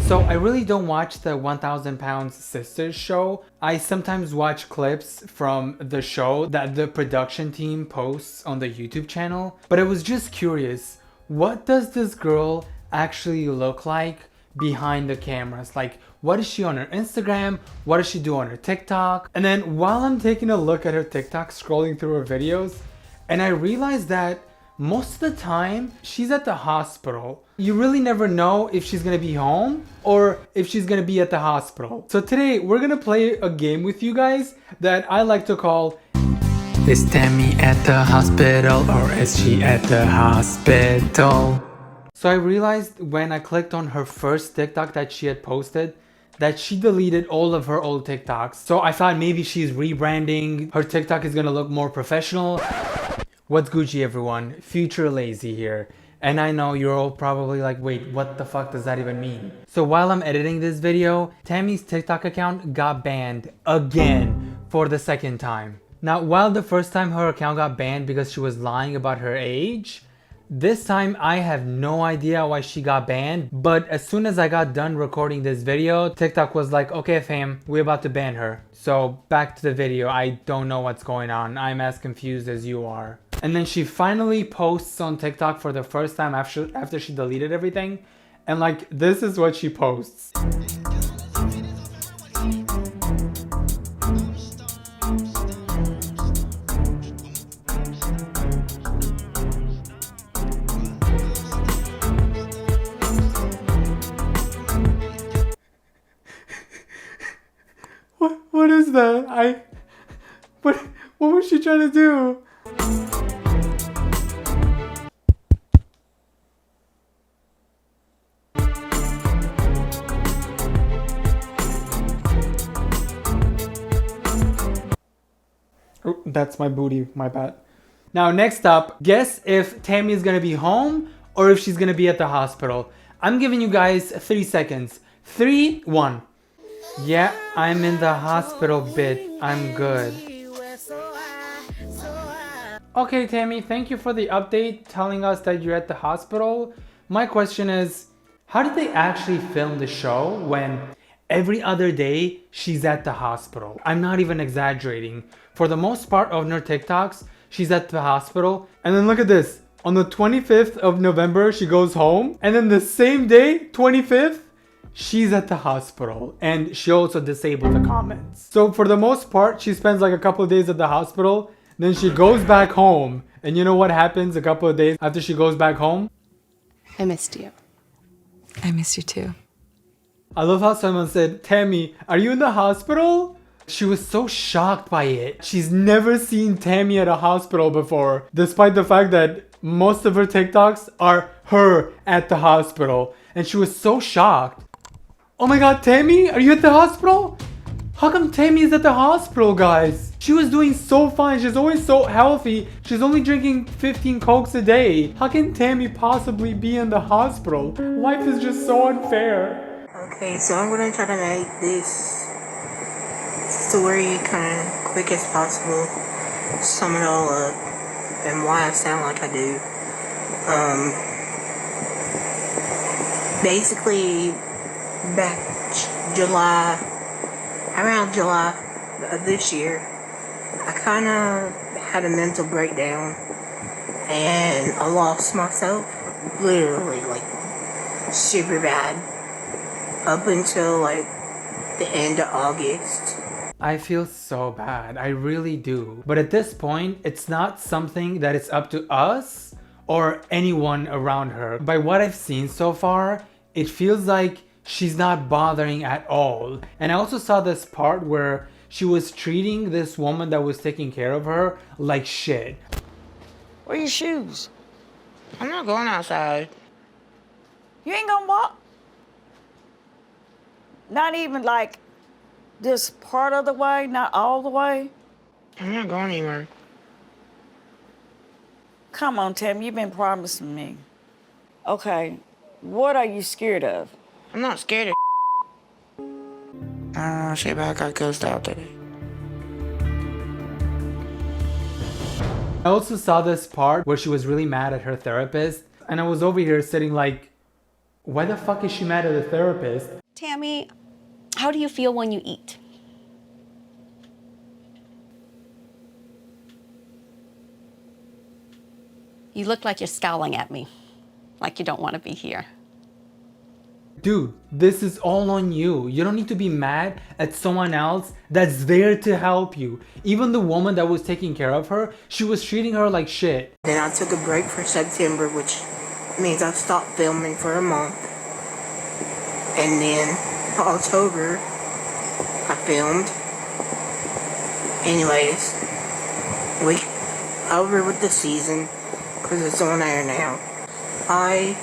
So I really don't watch the 1000 Pounds Sisters show. I sometimes watch clips from the show that the production team posts on the YouTube channel. But I was just curious, what does this girl actually look like behind the cameras? Like, what is she on her Instagram? What does she do on her TikTok? And then while I'm taking a look at her TikTok, scrolling through her videos, and I realized that most of the time she's at the hospital. You really never know if she's gonna be home or if she's gonna be at the hospital. So today we're gonna play a game with you guys that I like to call Is Tammy at the hospital or is she at the hospital? So I realized when I clicked on her first TikTok that she had posted that she deleted all of her old TikToks. So I thought maybe she's rebranding. Her TikTok is gonna look more professional. What's Gucci, everyone? Future Lazy here. And I know you're all probably like, wait, what the fuck does that even mean? So while I'm editing this video, Tammy's TikTok account got banned again for the second time. Now, while the first time her account got banned because she was lying about her age, this time I have no idea why she got banned, but as soon as I got done recording this video, TikTok was like, okay fam, we're about to ban her. So back to the video, I don't know what's going on. I'm as confused as you are. And then she finally posts on TikTok for the first time after she deleted everything. And like, this is what she posts. What is that? What was she trying to do? Oh, that's my booty, my bad. Now next up, guess if Tammy is gonna be home or if she's gonna be at the hospital. I'm giving you guys 3 seconds. 3, 1. Yeah, I'm in the hospital bit. I'm good. Okay, Tammy, thank you for the update telling us that you're at the hospital. My question is, how did they actually film the show when every other day she's at the hospital? I'm not even exaggerating. For the most part of her TikToks, she's at the hospital. And then look at this. On the 25th of November, she goes home. And then the same day, 25th, she's at the hospital. And she also disabled the comments. So for the most part, she spends like a couple of days at the hospital. Then she goes back home. And you know what happens a couple of days after she goes back home? I missed you. I miss you too. I love how someone said, Tammy, are you in the hospital? She was so shocked by it. She's never seen Tammy at a hospital before, despite the fact that most of her TikToks are her at the hospital. And she was so shocked. Oh my god, Tammy, are you at the hospital? How come Tammy is at the hospital, guys? She was doing so fine. She's always so healthy. She's only drinking 15 Cokes a day. How can Tammy possibly be in the hospital? Life is just so unfair. Okay, so I'm gonna try to make this story kind of quick as possible. Sum it all up and why I sound like I do. Basically, back around July of this year, I kind of had a mental breakdown and I lost myself, literally, like, super bad, up until like the end of August. I feel so bad. I really do. But at this point, it's not something that it's up to us or anyone around her. By what I've seen so far, it feels like she's not bothering at all. And I also saw this part where she was treating this woman that was taking care of her like shit. Where are your shoes? I'm not going outside. You ain't gonna walk? Not even like this part of the way, not all the way? I'm not going anywhere. Come on, Tim, you've been promising me. Okay, what are you scared of? I'm not scared of shit, but I got ghost out there. I also saw this part where she was really mad at her therapist, and I was over here sitting like, Why the fuck is she mad at the therapist? Tammy, how do you feel when you eat? You look like you're scowling at me, like you don't want to be here. Dude, this is all on you. You don't need to be mad at someone else that's there to help you. Even the woman that was taking care of her, she was treating her like shit. Then I took a break for September, which means I stopped filming for a month. And then October, I filmed. Anyways, we over with the season because it's on air now. I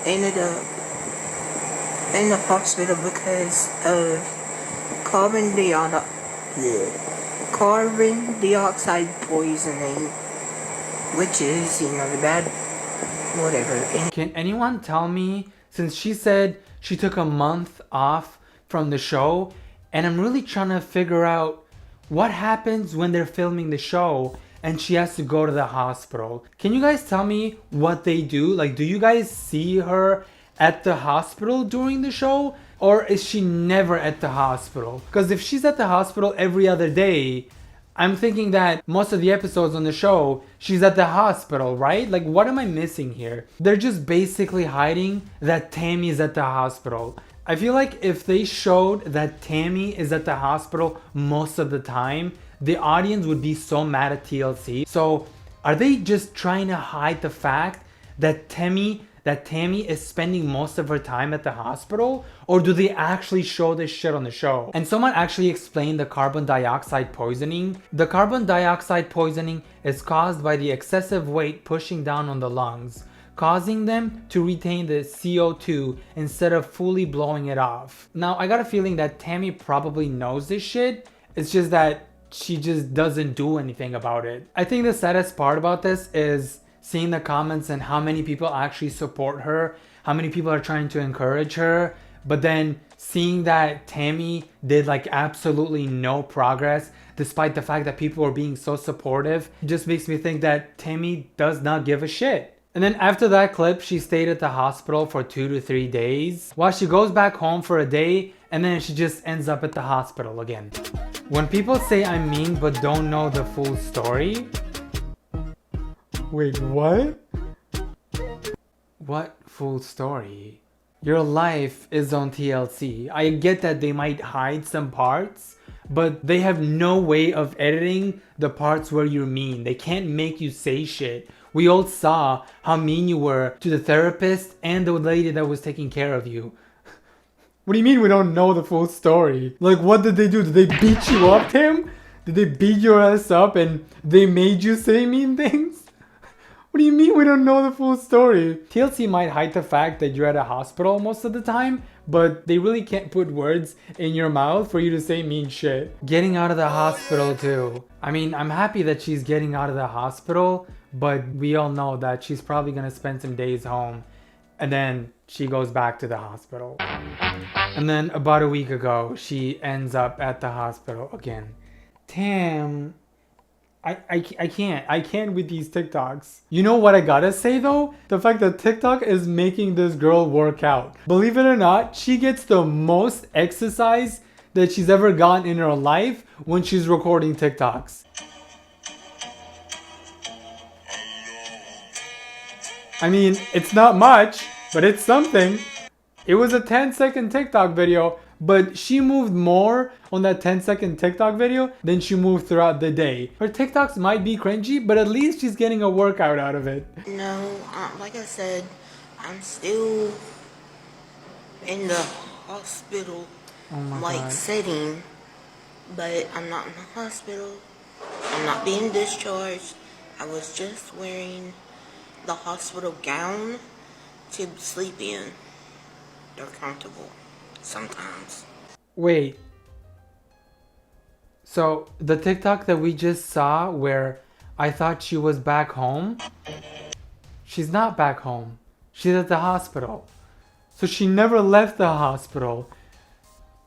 ended up in the hospital because of carbon dioxide poisoning, which is, the bad, whatever. Can anyone tell me, since she said she took a month off from the show, and I'm really trying to figure out what happens when they're filming the show and she has to go to the hospital. Can you guys tell me what they do? Like, do you guys see her at the hospital during the show? Or is she never at the hospital? Because if she's at the hospital every other day, I'm thinking that most of the episodes on the show, she's at the hospital, right? Like, what am I missing here? They're just basically hiding that Tammy's at the hospital. I feel like if they showed that Tammy is at the hospital most of the time, the audience would be so mad at TLC. So are they just trying to hide the fact that Tammy is spending most of her time at the hospital? Or do they actually show this shit on the show? And someone actually explained the carbon dioxide poisoning. The carbon dioxide poisoning is caused by the excessive weight pushing down on the lungs, causing them to retain the CO2 instead of fully blowing it off. Now, I got a feeling that Tammy probably knows this shit. It's just that she just doesn't do anything about it. I think the saddest part about this is seeing the comments and how many people actually support her, how many people are trying to encourage her, but then seeing that Tammy did like absolutely no progress despite the fact that people were being so supportive, just makes me think that Tammy does not give a shit. And then after that clip, she stayed at the hospital for 2 to 3 days while she goes back home for a day, and then she just ends up at the hospital again. When people say I'm mean but don't know the full story, wait, what? What full story? Your life is on TLC. I get that they might hide some parts, but they have no way of editing the parts where you're mean. They can't make you say shit. We all saw how mean you were to the therapist and the lady that was taking care of you. What do you mean we don't know the full story? Like, what did they do? Did they beat you up, Tim? Did they beat your ass up and they made you say mean things? What do you mean we don't know the full story? TLC might hide the fact that you're at a hospital most of the time, but they really can't put words in your mouth for you to say mean shit. Getting out of the hospital too. I mean, I'm happy that she's getting out of the hospital, but we all know that she's probably gonna spend some days home and then she goes back to the hospital. And then about a week ago, she ends up at the hospital again. Damn. I can't with these TikToks. You know what I gotta say though? The fact that TikTok is making this girl work out. Believe it or not, she gets the most exercise that she's ever gotten in her life when she's recording TikToks. I mean, it's not much, but it's something. It was a 10-second TikTok video, but she moved more on that 10-second TikTok video than she moved throughout the day. Her TikToks might be cringy, but at least she's getting a workout out of it. No, like I said, I'm still in the hospital setting, but I'm not in the hospital. I'm not being discharged. I was just wearing the hospital gown to sleep in. They're comfortable sometimes. Wait. So the TikTok that we just saw where I thought she was back home, she's not back home. She's at the hospital. So she never left the hospital.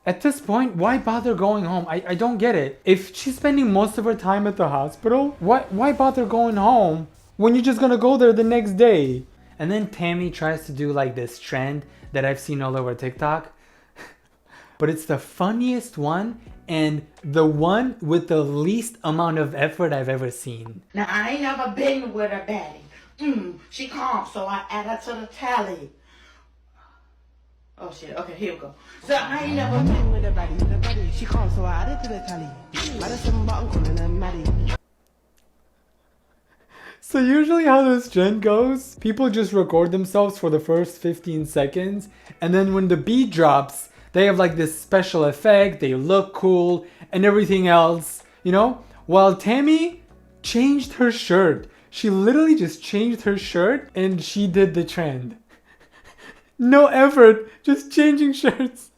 At this point, why bother going home? I don't get it. If she's spending most of her time at the hospital, why bother going home when you're just gonna go there the next day? And then Tammy tries to do like this trend that I've seen all over TikTok. But it's the funniest one and the one with the least amount of effort I've ever seen. Now, I ain't never been with her daddy. She calm, so I add her to the tally. Oh, shit. Okay, here we go. So, I ain't never been with her daddy. She calm, so I add her to the tally. Madison button calling her Maddie. So usually how this trend goes, people just record themselves for the first 15 seconds, and then when the beat drops, they have like this special effect, they look cool, and everything else, you know? While Tammy changed her shirt. She literally just changed her shirt and she did the trend. No effort, just changing shirts.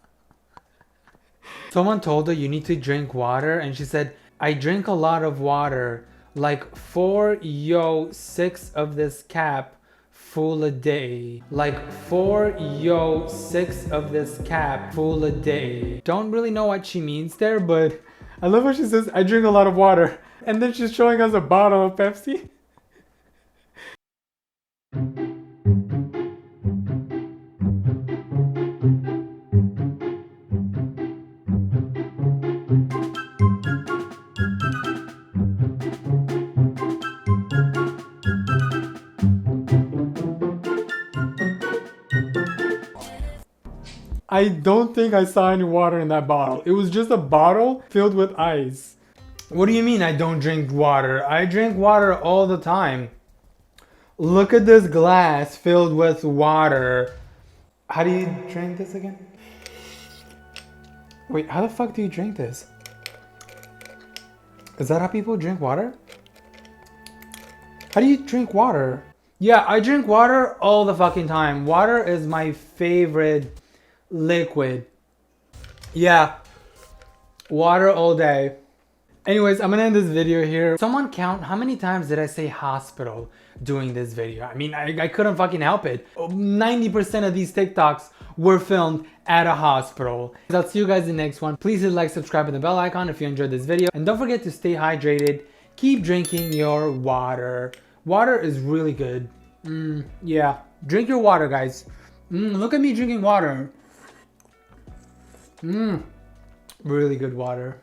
Someone told her you need to drink water, and she said, I drink a lot of water, like 6 of this cap full a day. Like 6 of this cap full a day. Don't really know what she means there, but I love how she says, I drink a lot of water. And then she's showing us a bottle of Pepsi. I don't think I saw any water in that bottle. It was just a bottle filled with ice. What do you mean I don't drink water? I drink water all the time. Look at this glass filled with water. How do you drink this again? Wait, how the fuck do you drink this? Is that how people drink water? How do you drink water? Yeah, I drink water all the fucking time. Water is my favorite liquid. Yeah, water all day. Anyways, I'm gonna end this video here. Someone count how many times did I say hospital doing this video? I mean, I couldn't fucking help it. 90% of these TikToks were filmed at a hospital. I'll see you guys in the next one. Please hit like, subscribe, and the bell icon if you enjoyed this video. And don't forget to stay hydrated. Keep drinking your water. Water is really good. Yeah, drink your water, guys. Look at me drinking water. Really good water.